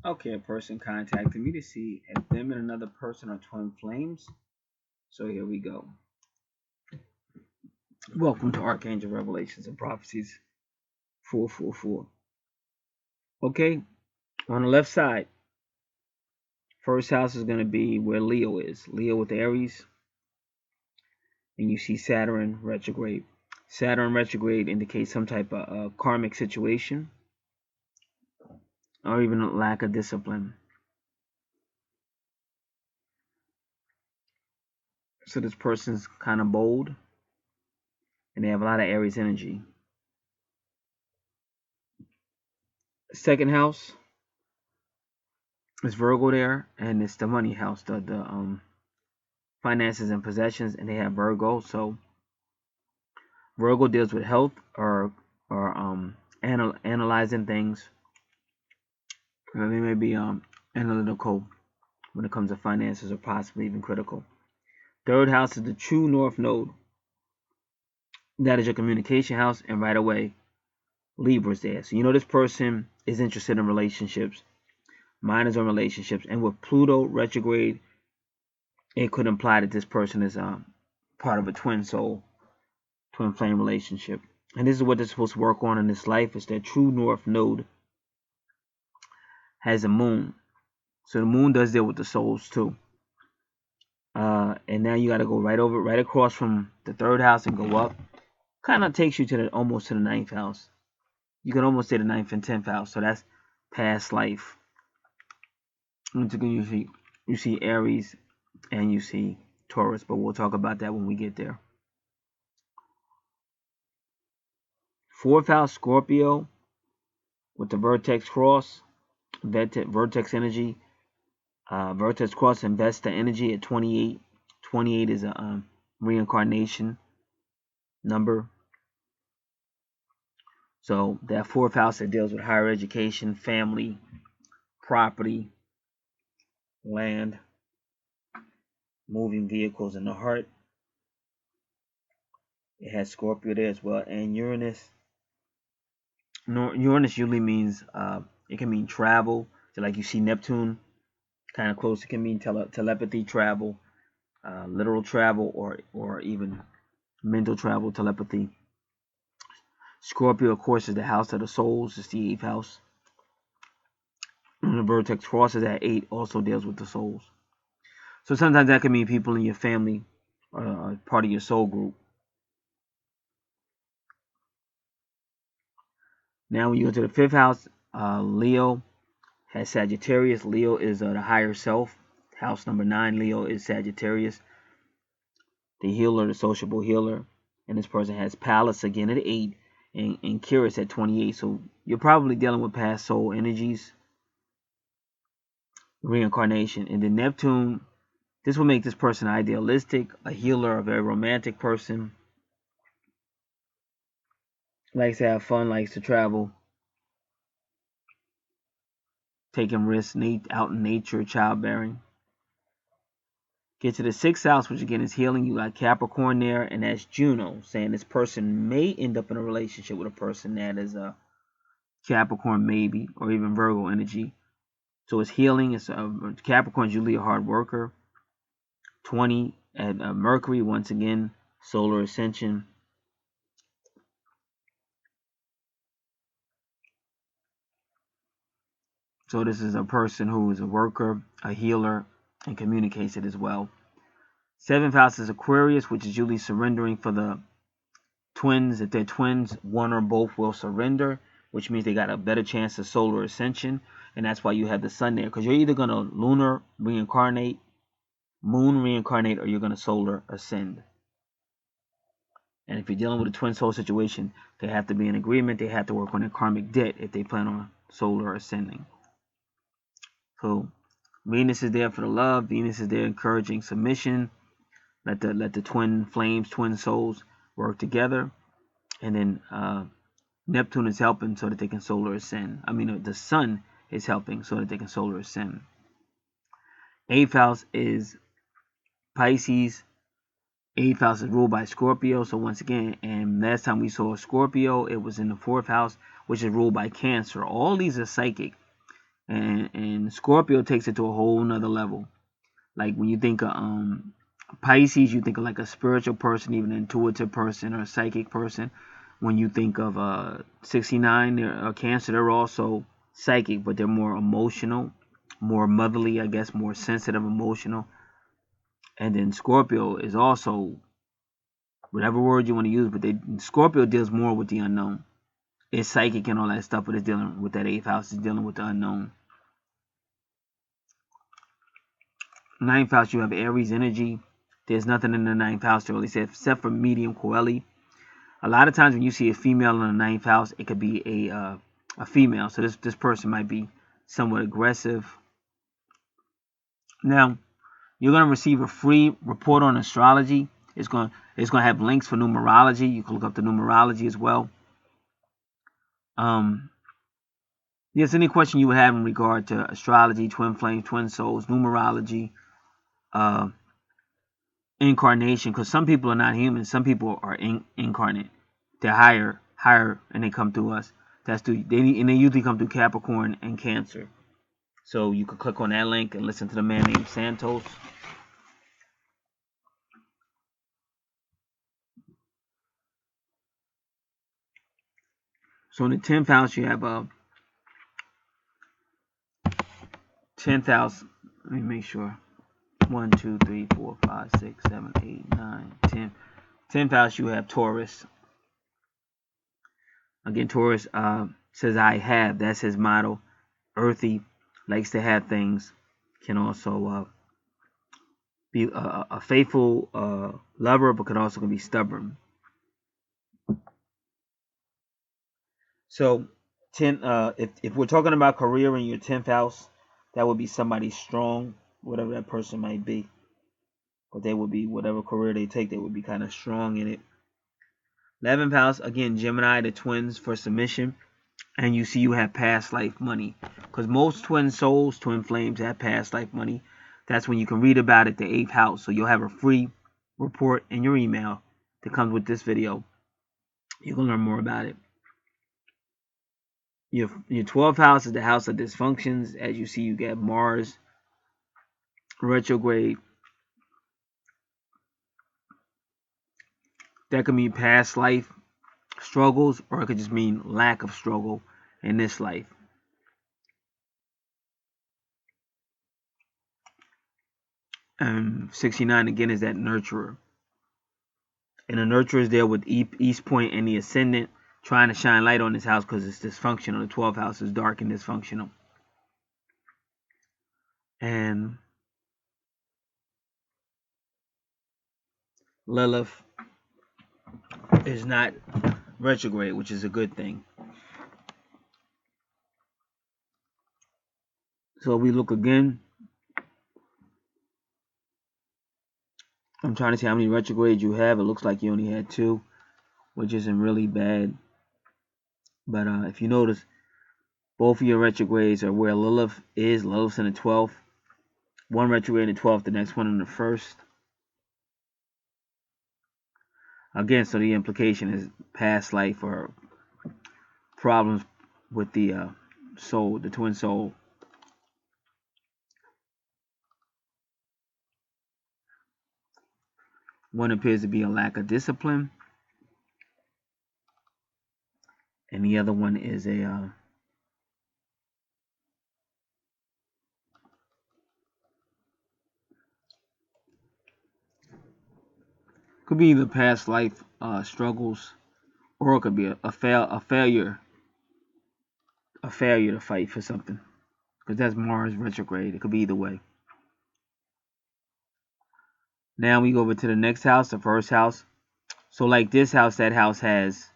Okay, a person contacted me to see if them and another person are twin flames. So here we go. Welcome to Archangel Revelations and Prophecies 444. Okay, on the left side, first house is going to be where Leo is. Leo with Aries. And you see Saturn retrograde. Saturn retrograde indicates some type of karmic situation or even a lack of discipline. So this person's kind of bold and they have a lot of Aries energy. Second house is Virgo there, and it's the money house, the finances and possessions, and they have Virgo. So Virgo deals with health or analyzing things. They may be analytical when it comes to finances, or possibly even critical. Third house is the true north node. That is your communication house, and right away, Libra's there. So you know this person is interested in relationships. Mine is on relationships, and with Pluto retrograde, it could imply that this person is part of a twin soul, twin flame relationship. And this is what they're supposed to work on in this life. Is their true north node has a moon, so the moon does deal with the souls too. And now you got to go right across from the third house and go up. Kind of takes you to almost to the ninth house. You can almost say the ninth and 10th house. So that's past life. You see Aries and you see Taurus, but we'll talk about that when we get there. Fourth house, Scorpio, with the vertex cross, vertex energy. Vertex cross invests the energy at 28. 28 is a reincarnation number. So that fourth house that deals with higher education, family, property, land, moving vehicles in the heart. It has Scorpio there as well, and Uranus. Uranus usually means it can mean travel. So like you see Neptune, kind of close. It can mean telepathy, travel, literal travel, or even mental travel, telepathy. Scorpio, of course, is the house of the souls. It's the 8th house. And the vertex crosses at 8 also deals with the souls. So sometimes that can mean people in your family or part of your soul group. Now when you go to the 5th house, Leo has Sagittarius. Leo is the higher self. House number 9, Leo is Sagittarius, the healer, the sociable healer. And this person has Pallas again at 8 and Curious at 28. So you're probably dealing with past soul energies, reincarnation. And then Neptune, this will make this person idealistic, a healer, a very romantic person. Likes to have fun, likes to travel, taking risks out in nature, childbearing. Get to the 6th house, which again is healing. You got Capricorn there, and that's Juno, saying this person may end up in a relationship with a person that is a Capricorn, maybe, or even Virgo energy. So it's healing. It's Capricorn's usually a hard worker. 20 at Mercury, once again, solar ascension. So this is a person who is a worker, a healer, and communicates it as well. 7th house is Aquarius, which is usually surrendering for the twins. If they're twins, one or both will surrender, which means they got a better chance of solar ascension. And that's why you have the sun there, because you're either going to lunar reincarnate, moon reincarnate, or you're going to solar ascend. And if you're dealing with a twin soul situation, they have to be in agreement. They have to work on their karmic debt if they plan on solar ascending. So Venus is there for the love. Venus is there encouraging submission. Let the twin flames, twin souls work together. And then Neptune is helping so that they can solar ascend. I mean, the sun is helping so that they can solar ascend. 8th house is Pisces. 8th house is ruled by Scorpio. So once again, and last time we saw Scorpio, it was in the 4th house, which is ruled by Cancer. All these are psychic. And Scorpio takes it to a whole nother level. Like when you think of Pisces, you think of like a spiritual person, even an intuitive person or a psychic person. When you think of 69 or Cancer, they're also psychic, but they're more emotional, more motherly, I guess, more sensitive, emotional. And then Scorpio is also whatever word you want to use, but Scorpio deals more with the unknown. It's psychic and all that stuff, but it's dealing with that eighth house. It's dealing with the unknown. Ninth house, you have Aries energy. There's nothing in the ninth house to really say, except for medium coeli. A lot of times when you see a female in the ninth house, it could be a female. So this person might be somewhat aggressive. Now, you're gonna receive a free report on astrology. It's gonna have links for numerology. You can look up the numerology as well. Yes, any question you would have in regard to astrology, twin flames, twin souls, numerology, incarnation, because some people are not human. Some people are incarnate. They're higher, and they come through us. They usually come through Capricorn and Cancer. So you could click on that link and listen to the man named Santos. So in the 10th house, you have 10th house. Let me make sure. 1, 2, 3, 4, 5, 6, 7, 8, 9, 10. 10th house, you have Taurus. Again, Taurus says, I have. That's his motto. Earthy, likes to have things. Can also be a faithful lover, but could also be stubborn. So, if we're talking about career in your 10th house, that would be somebody strong, whatever that person might be. But they would be, whatever career they take, they would be kind of strong in it. 11th house, again, Gemini, the twins for submission. And you see you have past life money. Because most twin souls, twin flames have past life money. That's when you can read about it, the 8th house. So you'll have a free report in your email that comes with this video. You can learn more about it. Your 12th house is the house of dysfunctions. As you see, you get Mars retrograde. That could mean past life struggles, or it could just mean lack of struggle in this life. And 69 again is that nurturer. And the nurturer is there with East Point and the ascendant, trying to shine light on this house because it's dysfunctional. The 12th house is dark and dysfunctional. And Lilith is not retrograde, which is a good thing. So we look again. I'm trying to see how many retrogrades you have. It looks like you only had 2, which isn't really bad. But if you notice, both of your retrogrades are where Lilith is. Lilith's in the 12th. One retrograde in the 12th, the next one in the 1st. Again, so the implication is past life or problems with the soul, the twin soul. One appears to be a lack of discipline, and the other one is a could be either past life struggles, or it could be a failure to fight for something, because that's Mars retrograde. It could be either way. Now we go over to the next house, the first house. So like this house, that house has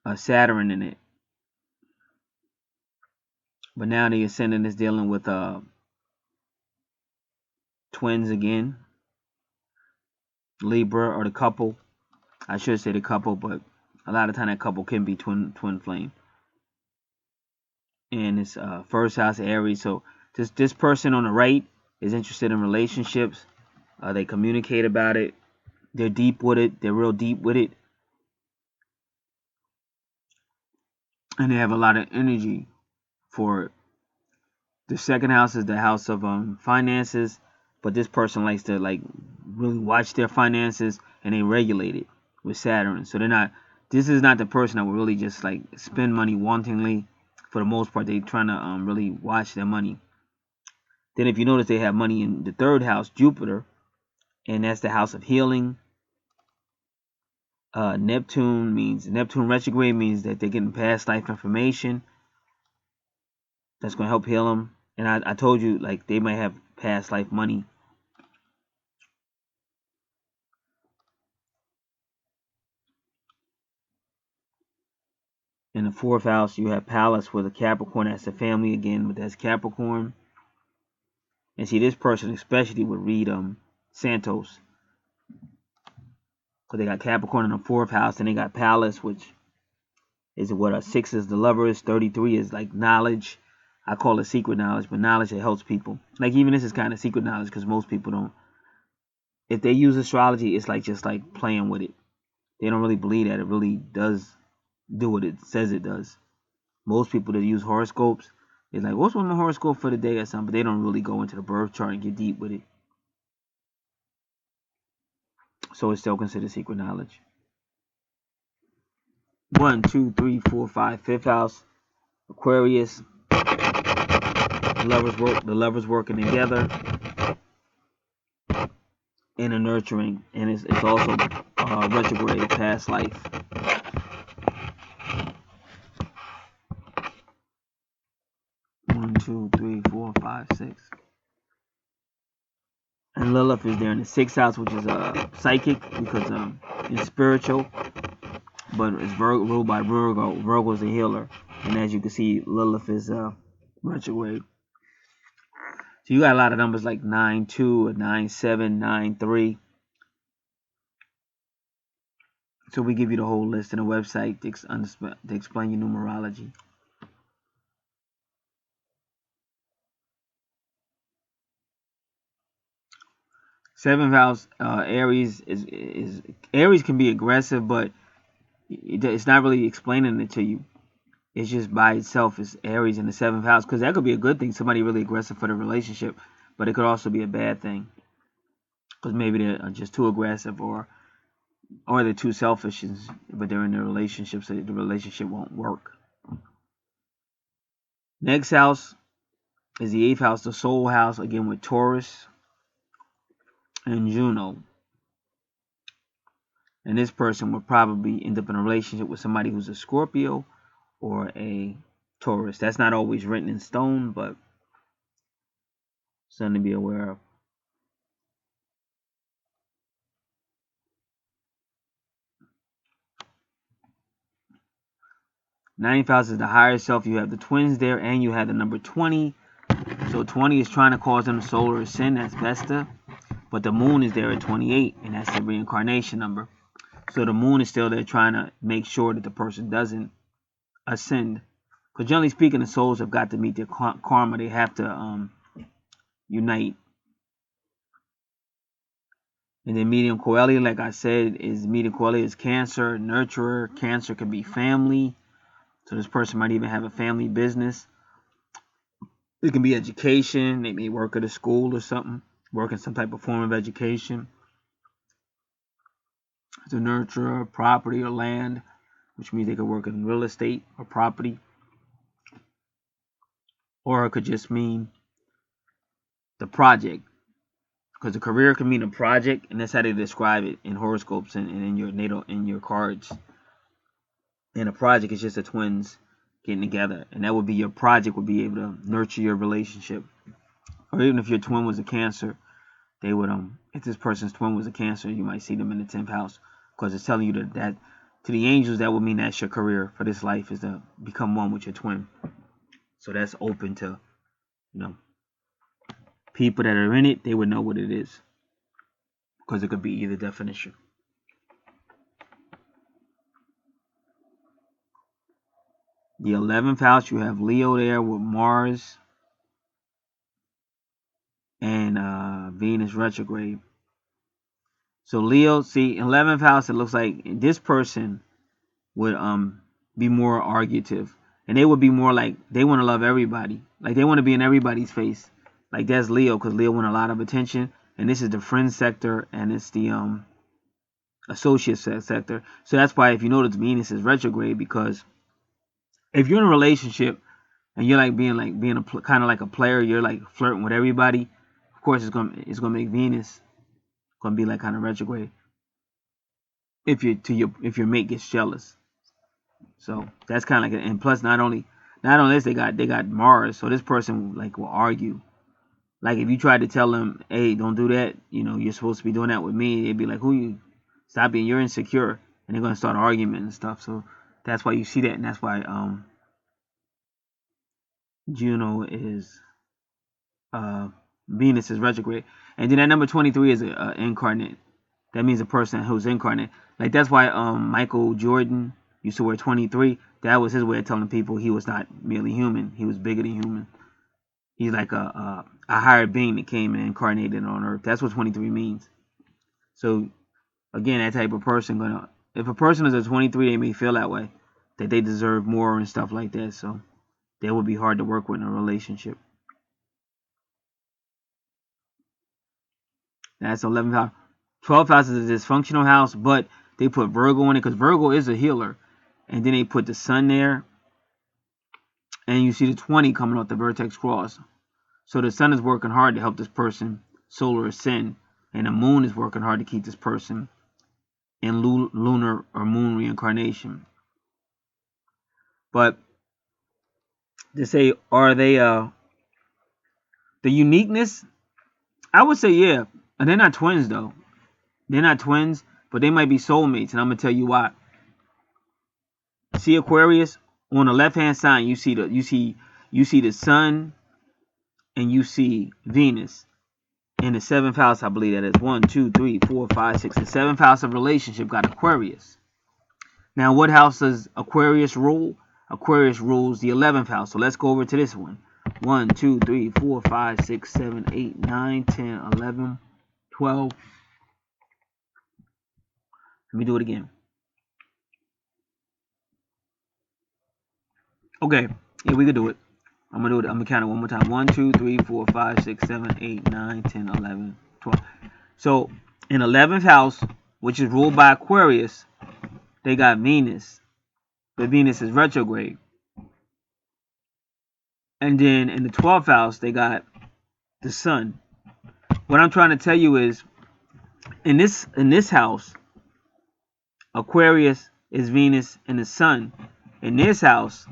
a Saturn in it. But now the ascendant is dealing with twins again. Libra, or the couple. I should say the couple, but a lot of time that couple can be twin flame. And it's first house Aries. So this person on the right is interested in relationships. They communicate about it. They're deep with it. They're real deep with it. And they have a lot of energy for it. The second house is the house of finances, but this person likes to like really watch their finances and they regulate it with Saturn. So they're not. This is not the person that will really just like spend money wantingly. For the most part, they're trying to really watch their money. Then, if you notice, they have money in the third house, Jupiter, and that's the house of healing. Neptune retrograde means that they're getting past life information that's going to help heal them. And I told you, like, they might have past life money. In the fourth house, you have Palace with a Capricorn. That's the family again, but that's Capricorn. And see, this person especially would read Santos, because they got Capricorn in the fourth house, and they got Palace, which is what a 6 is the lovers, 33 is like knowledge. I call it secret knowledge, but knowledge that helps people. Like even this is kind of secret knowledge because most people don't. If they use astrology, it's like just like playing with it. They don't really believe that it really does do what it says it does. Most people that use horoscopes, they're like, what's my horoscope for the day or something? But they don't really go into the birth chart and get deep with it. So it's still considered secret knowledge. 1, 2, 3, 4, 5, fifth house, Aquarius. The lovers working together in a nurturing, and it's also retrograde past life. One, two, three, four, 5, 6. And Lilith is there in the sixth house, which is psychic because it's spiritual, but it's ruled by Virgo. Virgo is a healer, and as you can see, Lilith is retrograde. So you got a lot of numbers like 9, 2, 9, 7, 9, 3. So we give you the whole list in the website to explain your numerology. Seventh house, Aries is Aries can be aggressive, but it's not really explaining it to you. It's just by itself. It's Aries in the seventh house, because that could be a good thing. Somebody really aggressive for the relationship, but it could also be a bad thing because maybe they're just too aggressive, or they're too selfish, but they're in a relationship, so the relationship won't work. Next house is the eighth house, the soul house, again with Taurus and Juno. And this person would probably end up in a relationship with somebody who's a Scorpio or a Taurus. That's not always written in stone, but something to be aware of. Ninth house is the higher self. You have the twins there, and you have the number 20. So 20 is trying to cause them solar ascend. That's Vesta. But the moon is there at 28, and that's the reincarnation number. So the moon is still there trying to make sure that the person doesn't ascend. Because generally speaking, the souls have got to meet their karma. They have to unite. And then medium coeli, like I said, medium coeli is Cancer, nurturer. Cancer can be family. So this person might even have a family business. It can be education. They may work at a school or something, work in some type of form of education. It's a nurturer, property or land, which means they could work in real estate or property. Or it could just mean the project, because the career can mean a project, and that's how they describe it in horoscopes and in your natal, in your cards. And a project is just the twins getting together, and that would be your project, would be able to nurture your relationship. Or even if your twin was a Cancer, they would if this person's twin was a Cancer, you might see them in the 10th house, because it's telling you that to the angels, that would mean that's your career for this life, is to become one with your twin. So that's open to, people that are in it. They would know what it is, because it could be either definition. The 11th house, you have Leo there with Mars and Venus retrograde. So Leo, see, 11th house, it looks like this person would be more argumentative. And they would be more like they want to love everybody. Like they want to be in everybody's face. Like that's Leo, because Leo want a lot of attention. And this is the friend sector, and it's the associate sector. So that's why if you notice Venus is retrograde, because if you're in a relationship and you're like being a kind of like a player, you're like flirting with everybody. Of course, it's gonna make Venus gonna be like kind of retrograde if your mate gets jealous. So that's kind of like, and plus not only this, they got Mars, so this person like will argue. Like if you try to tell them, hey, don't do that, you're supposed to be doing that with me, they'd be like, who you? Stop being, you're insecure, and they're gonna start argument and stuff. So that's why you see that, and that's why Juno is Venus is retrograde. And then that number 23 is incarnate. That means a person who's incarnate. Like that's why Michael Jordan used to wear 23. That was his way of telling people he was not merely human. He was bigger than human. He's like a higher being that came and incarnated on Earth. That's what 23 means. So again, that type of person if a person is a 23, they may feel that way, that they deserve more and stuff like that. So they would be hard to work with in a relationship. That's 11th house. 12th house is a dysfunctional house, but they put Virgo in it because Virgo is a healer. And then they put the sun there. And you see the 20 coming off the vertex cross. So the sun is working hard to help this person solar ascend. And the moon is working hard to keep this person in lunar or moon reincarnation. But to say, are they the uniqueness? I would say yeah. And they're not twins though. They're not twins, but they might be soulmates, and I'm gonna tell you why. See Aquarius on the left-hand side, you see the sun, and you see Venus in the 7th house. I believe that is 1, 2, 3, 4, 5, 6. The 7th house of relationship got Aquarius. Now, what house does Aquarius rule? Aquarius rules the 11th house. So let's go over to this one. 1, 2, 3, 4, 5, 6, 7, 8, 9, 10, 11, 12. Let me do it again. Okay, yeah, we could do it. I'm gonna do it. I'm gonna count it one more time. 1, 2, 3, 4, 5, 6, 7, 8, 9, 10, 11, 12. So in 11th house, which is ruled by Aquarius, they got Venus. But Venus is retrograde. And then in the 12th house, they got the sun. What I'm trying to tell you is, in this house, Aquarius is Venus and the sun. In this house,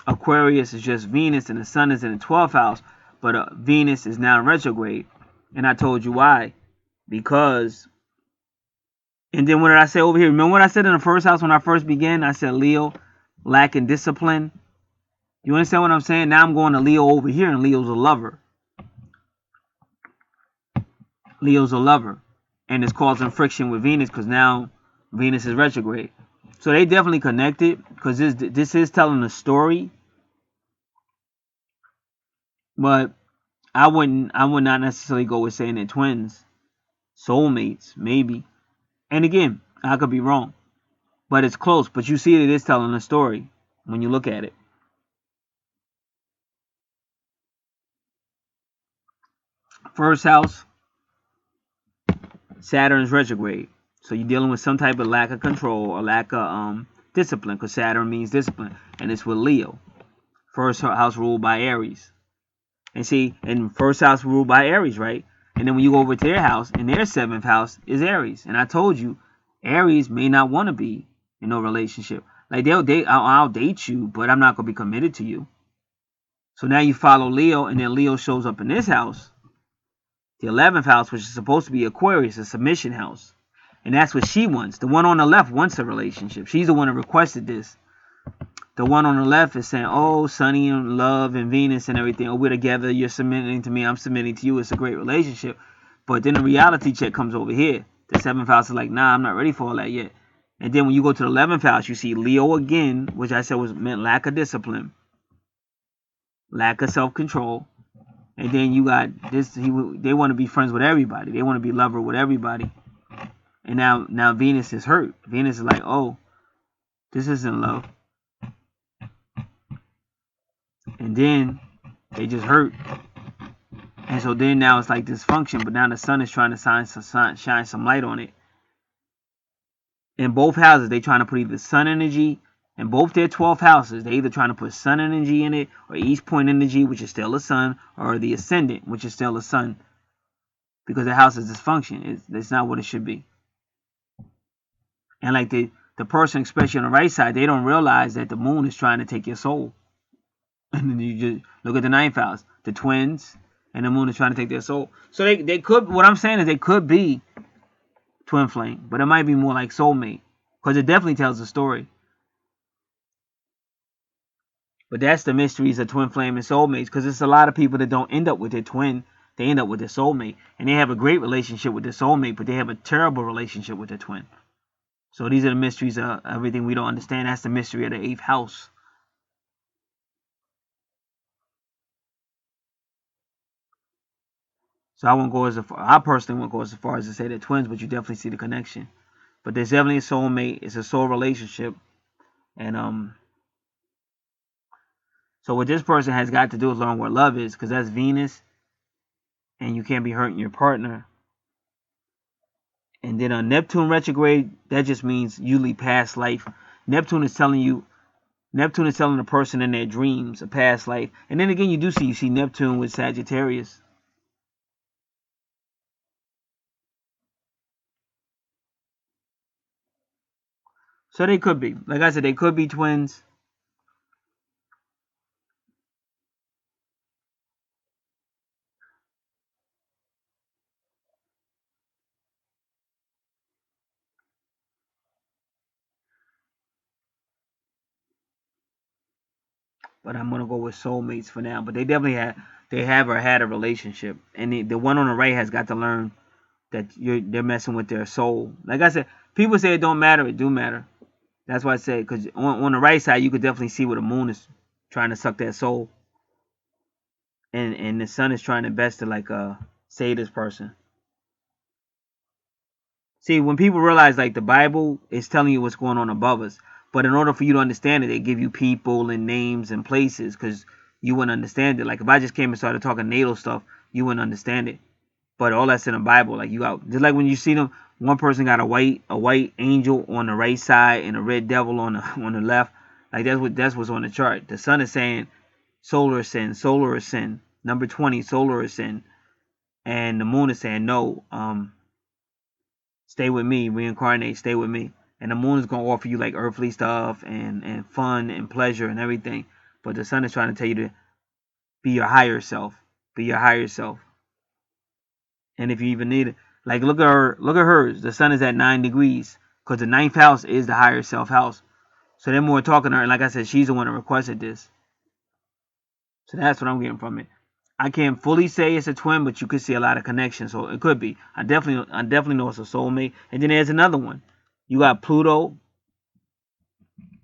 Aquarius is just Venus and the sun is in the 12th house, but Venus is now retrograde. And I told you why. Because, and then what did I say over here? Remember what I said in the first house when I first began? I said Leo lacking discipline. You understand what I'm saying? Now I'm going to Leo over here, and Leo's a lover. Leo's a lover. And it's causing friction with Venus because now Venus is retrograde. So they definitely connected because this is telling a story. But I would not necessarily go with saying they're twins. Soulmates, maybe. And again, I could be wrong. But it's close. But you see it is telling a story when you look at it. First house, Saturn's retrograde. So you're dealing with some type of lack of control or lack of discipline, because Saturn means discipline. And it's with Leo. First house ruled by Aries. And see, and first house ruled by Aries, right? And then when you go over to their house, and their 7th house is Aries. And I told you, Aries may not want to be in no relationship. Like I'll date you, but I'm not going to be committed to you. So now you follow Leo, and then Leo shows up in this house. The 11th house, which is supposed to be Aquarius, a submission house. And that's what she wants. The one on the left wants a relationship. She's the one that requested this. The one on the left is saying, oh, Sunny and Love and Venus and everything. Oh, we're together. You're submitting to me. I'm submitting to you. It's a great relationship. But then the reality check comes over here. The 7th house is like, nah, I'm not ready for all that yet. And then when you go to the 11th house, you see Leo again, which I said meant lack of discipline. Lack of self-control. And then you got this. They want to be friends with everybody. They want to be lover with everybody. And now Venus is hurt. Venus is like, oh, this isn't love. and then they just hurt. And so then now it's like dysfunction, but now the sun is trying to shine some light on it. In both houses, they trying to put either sun energy, in both their 12 houses, they either trying to put sun energy in it, or east point energy, which is still a sun, or the ascendant, which is still a sun. Because the house is dysfunction. It's not what it should be. And like the person, especially on the right side, they don't realize that the moon is trying to take your soul. And then you just look at the ninth house, the twins, and the moon is trying to take their soul. So they could, what I'm saying is they could be twin flame, but it might be more like soulmate, because it definitely tells a story. But that's the mysteries of twin flame and soulmates, because it's a lot of people that don't end up with their twin, they end up with their soulmate, and they have a great relationship with their soulmate, but they have a terrible relationship with their twin. So these are the mysteries of everything we don't understand. That's the mystery of the 8th house. So I won't go as far, I personally won't go as far as to say they're twins, but you definitely see the connection. But there's definitely a soulmate. It's a soul relationship. And so what this person has got to do is learn what love is, because that's Venus, and you can't be hurting your partner. And then on Neptune retrograde, that just means usually past life. Neptune is telling the person in their dreams a past life. And then again, you see Neptune with Sagittarius. So they could be. Like I said, they could be twins. But I'm gonna go with soulmates for now. But they definitely have or had a relationship. And the one on the right has got to learn that they're messing with their soul. Like I said, people say it don't matter. It do matter. That's why I said, because on the right side, you could definitely see where the moon is trying to suck that soul. And the sun is trying to best to like save this person. See, when people realize like the Bible is telling you what's going on above us, but in order for you to understand it, they give you people and names and places, because you wouldn't understand it. Like if I just came and started talking natal stuff, you wouldn't understand it. But all that's in the Bible. Like you got, just like when you see them, one person got a white angel on the right side and a red devil on the left. Like that's what's on the chart. The sun is saying solar ascend, solar ascend. Number 20, solar ascend. And the moon is saying no, stay with me, reincarnate, stay with me. And the moon is gonna offer you like earthly stuff and fun and pleasure and everything. But the sun is trying to tell you to be your higher self. Be your higher self. And if you even need it, like look at hers. The sun is at 9 degrees, because the ninth house is the higher self house. So they're more talking to her. And like I said, she's the one that requested this. So that's what I'm getting from it. I can't fully say it's a twin, but you could see a lot of connections. So it could be. I definitely know it's a soulmate. And then there's another one. You got Pluto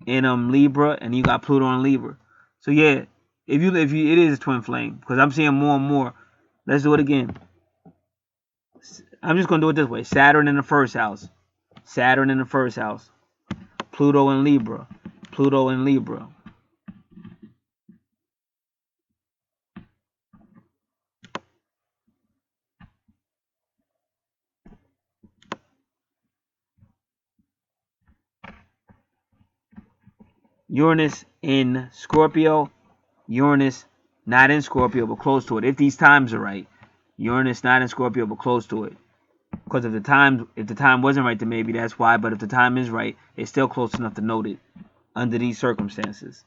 in Libra, and you got Pluto in Libra. So yeah, if you it is a twin flame, because I'm seeing more and more. Let's do it again. I'm just gonna do it this way. Saturn in the first house. Saturn in the first house. Pluto in Libra. Pluto in Libra. Uranus in Scorpio. Uranus not in Scorpio, but close to it. If these times are right. Uranus not in Scorpio, but close to it. Because if the time wasn't right, then maybe that's why. But if the time is right, it's still close enough to note it under these circumstances.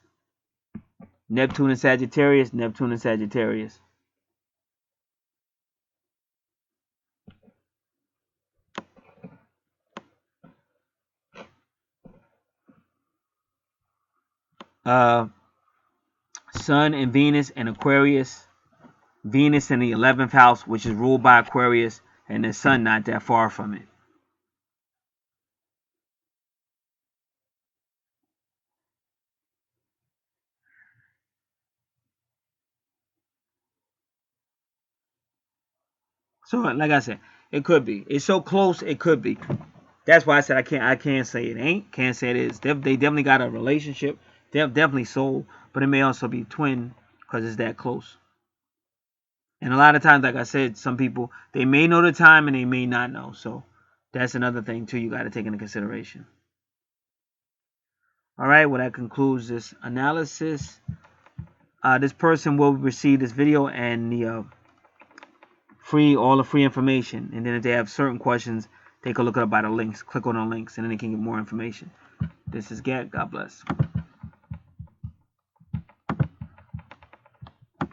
Neptune and Sagittarius. Neptune and Sagittarius. Sun and Venus and Aquarius. Venus in the 11th house, which is ruled by Aquarius, and the Sun not that far from it. So, like I said, it could be. It's so close, it could be. That's why I said I can't say it ain't. Can't say it is. They definitely got a relationship. They have definitely soul, but it may also be twin. because it's that close. And a lot of times, like I said, some people, they may know the time and they may not know. So that's another thing too you got to take into consideration. All right, well, that concludes this analysis. This person will receive this video and the all the free information. And then if they have certain questions, they can look it up by the links. Click on the links, and then they can get more information. This is Gad. God bless.